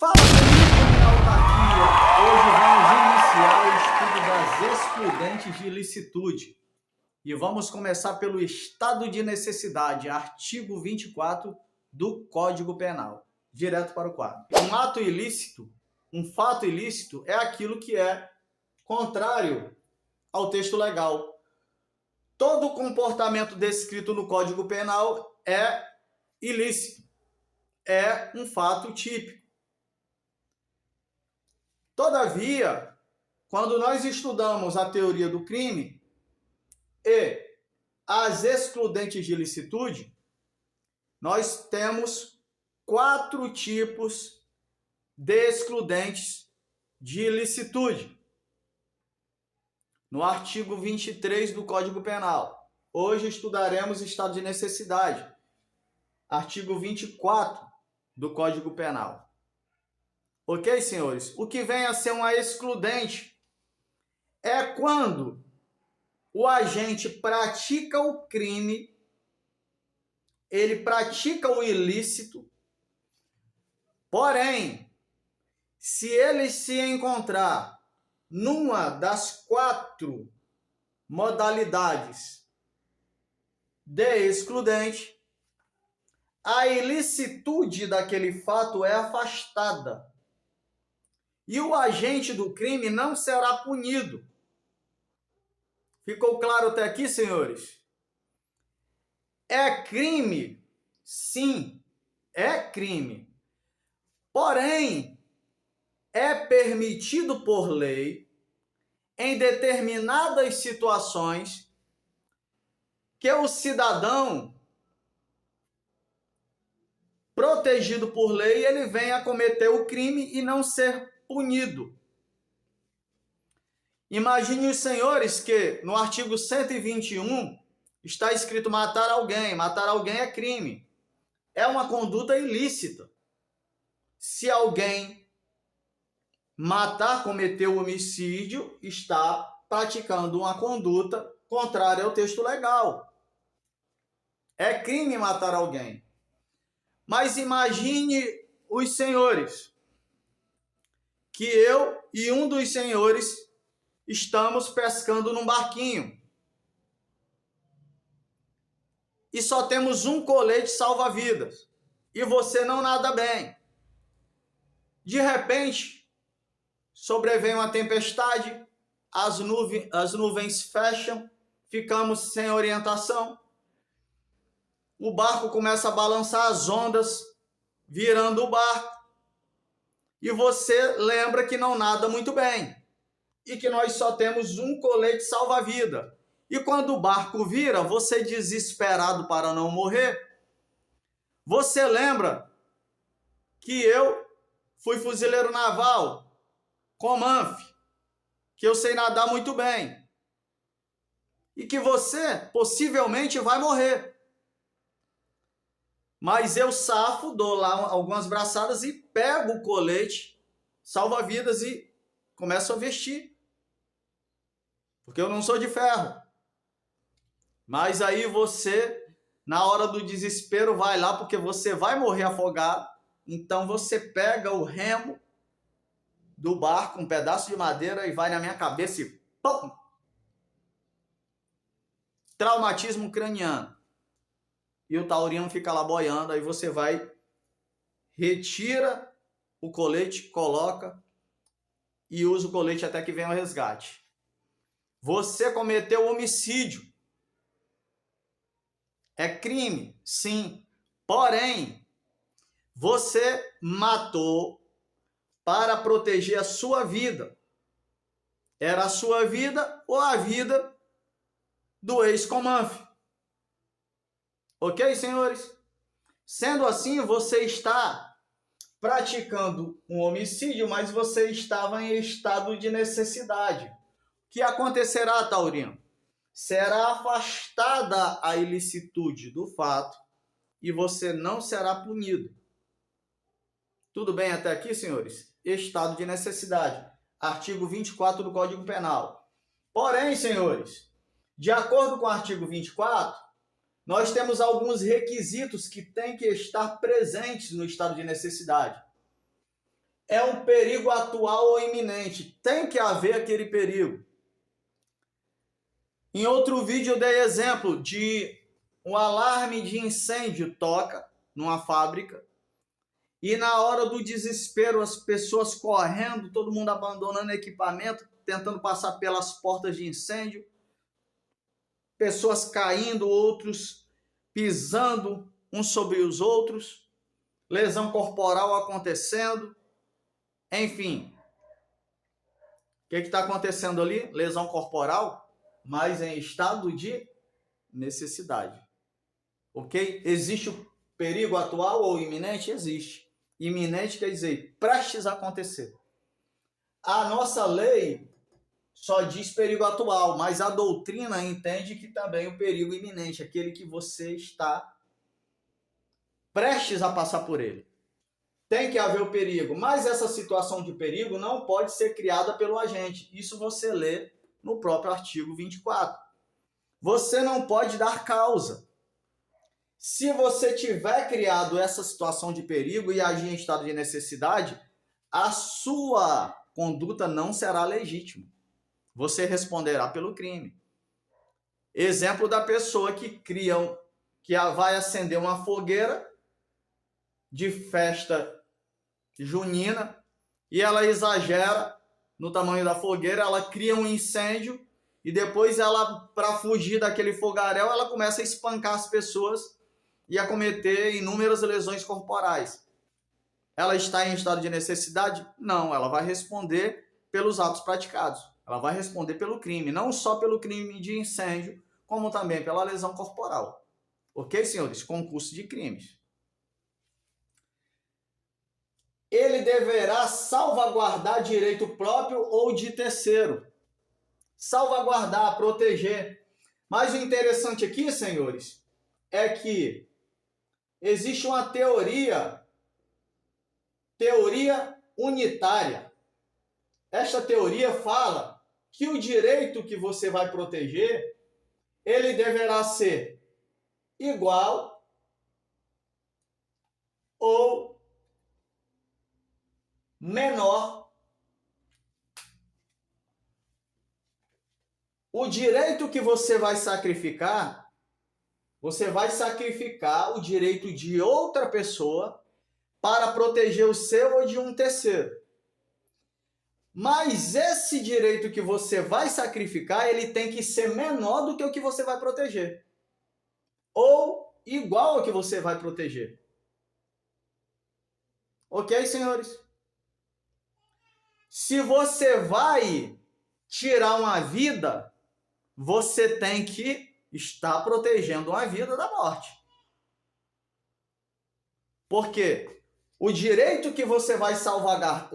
Fala comigo, minha autarquia! Hoje vamos iniciar o estudo das excludentes de ilicitude. E vamos começar pelo estado de necessidade, artigo 24 do Código Penal. Direto para o quadro. Um fato ilícito é aquilo que é contrário ao texto legal. Todo comportamento descrito no Código Penal é ilícito. É um fato típico. Todavia, quando nós estudamos a teoria do crime e as excludentes de ilicitude, nós temos 4 tipos de excludentes de ilicitude no artigo 23 do Código Penal. Hoje estudaremos estado de necessidade, artigo 24 do Código Penal. Ok, senhores? O que vem a ser uma excludente é quando o agente pratica o crime, ele pratica o ilícito, porém, se ele se encontrar numa das 4 modalidades de excludente, a ilicitude daquele fato é afastada. E o agente do crime não será punido. Ficou claro até aqui, senhores? É crime? Sim, é crime. Porém, é permitido por lei, em determinadas situações, que o cidadão, protegido por lei, ele venha a cometer o crime e não ser punido. Imagine os senhores que no artigo 121 está escrito matar alguém. Matar alguém é crime. É uma conduta ilícita. Se alguém matar, cometer o homicídio, está praticando uma conduta contrária ao texto legal. É crime matar alguém. Mas imagine os senhores que eu e um dos senhores estamos pescando num barquinho e só temos um colete salva-vidas e você não nada bem. De repente, sobrevém uma tempestade, as nuvens fecham, ficamos sem orientação, o barco começa a balançar, as ondas virando o barco e você lembra que não nada muito bem e que nós só temos um colete salva-vida. E quando o barco vira, você desesperado para não morrer, você lembra que eu fui fuzileiro naval, Comanf, que eu sei nadar muito bem, e que você possivelmente vai morrer. Mas eu safo, dou lá algumas braçadas e pego o colete salva-vidas e começo a vestir. Porque eu não sou de ferro. Mas aí você, na hora do desespero, vai lá porque você vai morrer afogado. Então você pega o remo do barco, um pedaço de madeira, e vai na minha cabeça e pum! Traumatismo craniano. E o taurino fica lá boiando, aí você vai, retira o colete, coloca e usa o colete até que venha o resgate. Você cometeu homicídio. É crime, sim. Porém, você matou para proteger a sua vida. Era a sua vida ou a vida do ex-Comanf. Ok, senhores? Sendo assim, você está praticando um homicídio, mas você estava em estado de necessidade. O que acontecerá, taurino? Será afastada a ilicitude do fato e você não será punido. Tudo bem até aqui, senhores? Estado de necessidade. Artigo 24 do Código Penal. Porém, senhores, de acordo com o artigo 24, nós temos alguns requisitos que têm que estar presentes no estado de necessidade. é um perigo atual ou iminente. Tem que haver aquele perigo. Em outro vídeo eu dei exemplo de um alarme de incêndio toca numa fábrica e na hora do desespero as pessoas correndo, todo mundo abandonando equipamento, tentando passar pelas portas de incêndio, pessoas caindo, outros pisando uns sobre os outros, lesão corporal acontecendo, enfim. O que está acontecendo ali? Lesão corporal, mas em estado de necessidade. Ok? Existe o perigo atual ou iminente? Existe. Iminente quer dizer prestes a acontecer. A nossa lei só diz perigo atual, mas a doutrina entende que também o perigo iminente, aquele que você está prestes a passar por ele. Tem que haver o perigo, mas essa situação de perigo não pode ser criada pelo agente. Isso você lê no próprio artigo 24. Você não pode dar causa. Se você tiver criado essa situação de perigo e agir em estado de necessidade, a sua conduta não será legítima. Você responderá pelo crime. Exemplo da pessoa que vai acender uma fogueira de festa junina e ela exagera no tamanho da fogueira, ela cria um incêndio e depois ela, para fugir daquele fogaréu, ela começa a espancar as pessoas e a cometer inúmeras lesões corporais. Ela está em estado de necessidade? Não, ela vai responder pelos atos praticados. Ela vai responder pelo crime, não só pelo crime de incêndio, como também pela lesão corporal. Ok, senhores? Concurso de crimes. Ele deverá salvaguardar direito próprio ou de terceiro. Salvaguardar, proteger. Mas o interessante aqui, senhores, é que existe uma teoria unitária. Esta teoria fala que o direito que você vai proteger, ele deverá ser igual ou menor. O direito que você vai sacrificar o direito de outra pessoa para proteger o seu ou de um terceiro. Mas esse direito que você vai sacrificar, ele tem que ser menor do que o que você vai proteger. Ou igual ao que você vai proteger. Ok, senhores? Se você vai tirar uma vida, você tem que estar protegendo uma vida da morte. Porque o direito que você vai salvaguardar,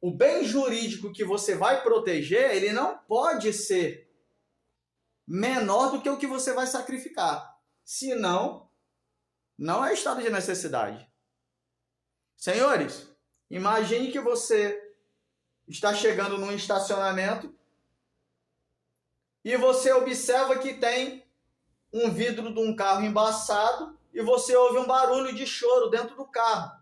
o bem jurídico que você vai proteger, ele não pode ser menor do que o que você vai sacrificar. Senão, não é estado de necessidade. Senhores, imagine que você está chegando num estacionamento e você observa que tem um vidro de um carro embaçado e você ouve um barulho de choro dentro do carro.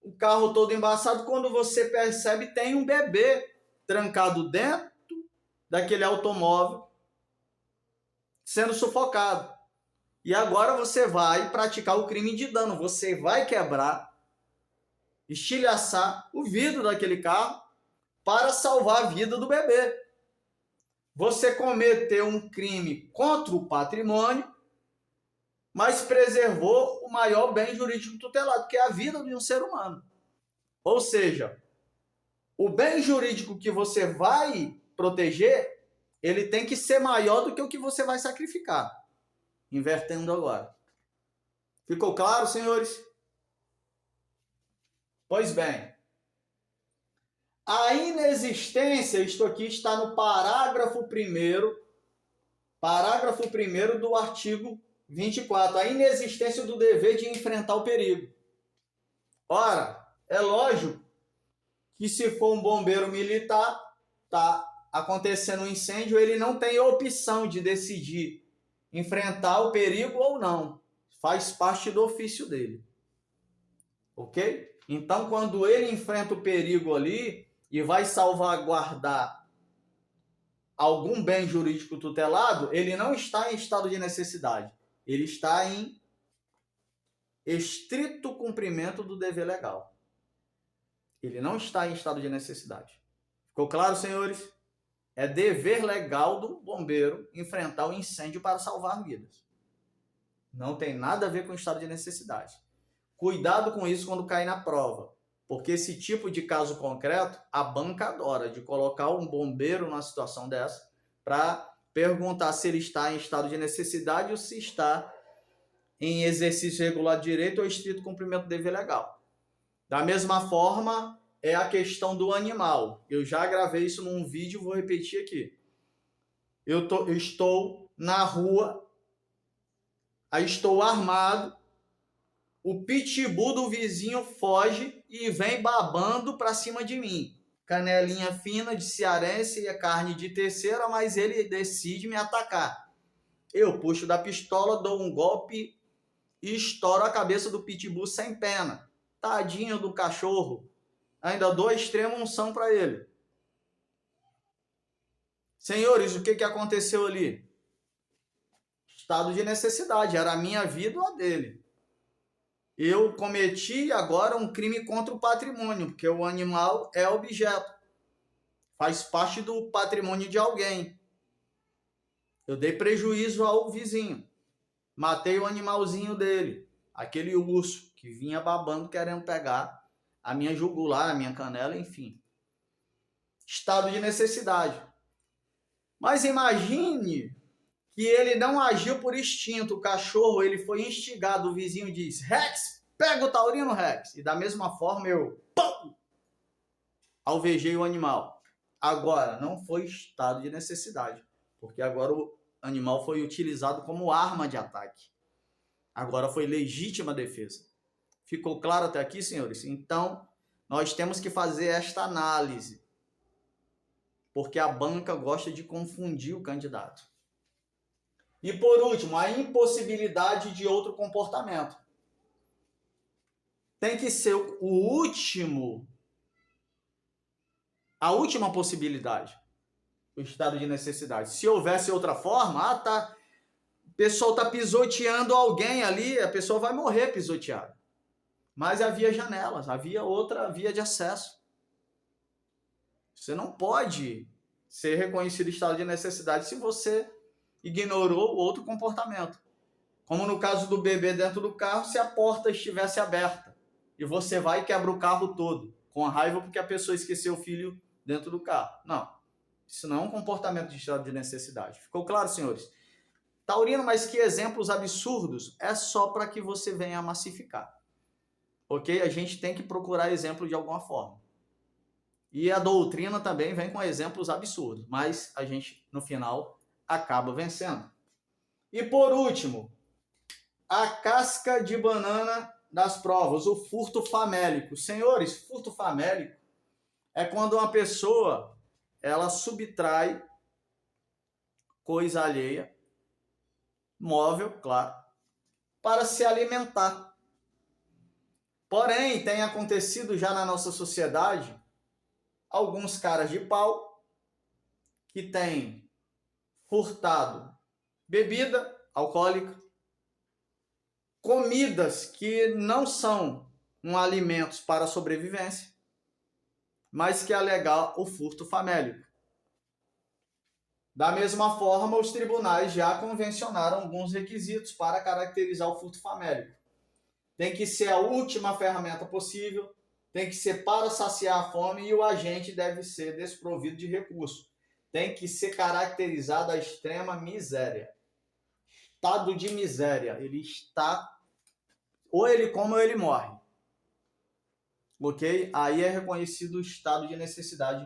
O carro todo embaçado, quando você percebe, tem um bebê trancado dentro daquele automóvel, sendo sufocado. E agora você vai praticar o crime de dano. Você vai quebrar, estilhaçar o vidro daquele carro para salvar a vida do bebê. Você cometeu um crime contra o patrimônio, mas preservou o maior bem jurídico tutelado, que é a vida de um ser humano. Ou seja, o bem jurídico que você vai proteger, ele tem que ser maior do que o que você vai sacrificar. Invertendo agora. Ficou claro, senhores? Pois bem, a inexistência, isto aqui está no parágrafo 1º do artigo 24, a inexistência do dever de enfrentar o perigo. Ora, é lógico que se for um bombeiro militar, tá acontecendo um incêndio, ele não tem opção de decidir enfrentar o perigo ou não. Faz parte do ofício dele. Ok? Então, quando ele enfrenta o perigo ali e vai salvaguardar algum bem jurídico tutelado, ele não está em estado de necessidade. Ele está em estrito cumprimento do dever legal. Ele não está em estado de necessidade. Ficou claro, senhores? É dever legal do bombeiro enfrentar o incêndio para salvar vidas. Não tem nada a ver com estado de necessidade. Cuidado com isso quando cair na prova, porque esse tipo de caso concreto, a banca adora de colocar um bombeiro numa situação dessa para perguntar se ele está em estado de necessidade ou se está em exercício regular de direito ou estrito cumprimento do dever legal. Da mesma forma, é a questão do animal. Eu já gravei isso num vídeo, vou repetir aqui. Eu estou na rua, aí estou armado, o pitbull do vizinho foge e vem babando para cima de mim. Canelinha fina de cearense e carne de terceira, mas ele decide me atacar. Eu puxo da pistola, dou um golpe e estouro a cabeça do pitbull sem pena. Tadinho do cachorro. Ainda dou extrema unção para ele. Senhores, o que aconteceu ali? Estado de necessidade. Era a minha vida ou a dele. Eu cometi agora um crime contra o patrimônio, porque o animal é objeto. Faz parte do patrimônio de alguém. Eu dei prejuízo ao vizinho. Matei o animalzinho dele. Aquele urso que vinha babando querendo pegar a minha jugular, a minha canela, enfim. Estado de necessidade. Mas imagine que ele não agiu por instinto. O cachorro, ele foi instigado. O vizinho diz, Rex, pega o taurino, Rex. E da mesma forma eu alvejei o animal. Agora, não foi estado de necessidade. Porque agora o animal foi utilizado como arma de ataque. Agora foi legítima defesa. Ficou claro até aqui, senhores? Então, nós temos que fazer esta análise. Porque a banca gosta de confundir o candidato. E por último, a impossibilidade de outro comportamento. Tem que ser a última possibilidade, o estado de necessidade. Se houvesse outra forma, o pessoal está pisoteando alguém ali, a pessoa vai morrer pisoteada. Mas havia janelas, havia outra via de acesso. Você não pode ser reconhecido estado de necessidade se você ignorou outro comportamento. Como no caso do bebê dentro do carro, se a porta estivesse aberta e você vai e quebra o carro todo, com a raiva porque a pessoa esqueceu o filho dentro do carro. Não, isso não é um comportamento de estado de necessidade. Ficou claro, senhores? Taurino, mas que exemplos absurdos, é só para que você venha a massificar. Ok? A gente tem que procurar exemplo de alguma forma. E a doutrina também vem com exemplos absurdos, mas a gente, no final, acaba vencendo. E por último, a casca de banana das provas, o furto famélico. Senhores, furto famélico é quando uma pessoa ela subtrai coisa alheia, móvel, claro, para se alimentar. Porém, tem acontecido já na nossa sociedade alguns caras de pau que têm furtado bebida alcoólica, comidas que não são alimentos para a sobrevivência, mas que alega o furto famélico. Da mesma forma, os tribunais já convencionaram alguns requisitos para caracterizar o furto famélico. Tem que ser a última ferramenta possível, tem que ser para saciar a fome e o agente deve ser desprovido de recurso. Tem que ser caracterizado a extrema miséria. Estado de miséria. Ele está... ou ele come ou ele morre. Ok? Aí é reconhecido o estado de necessidade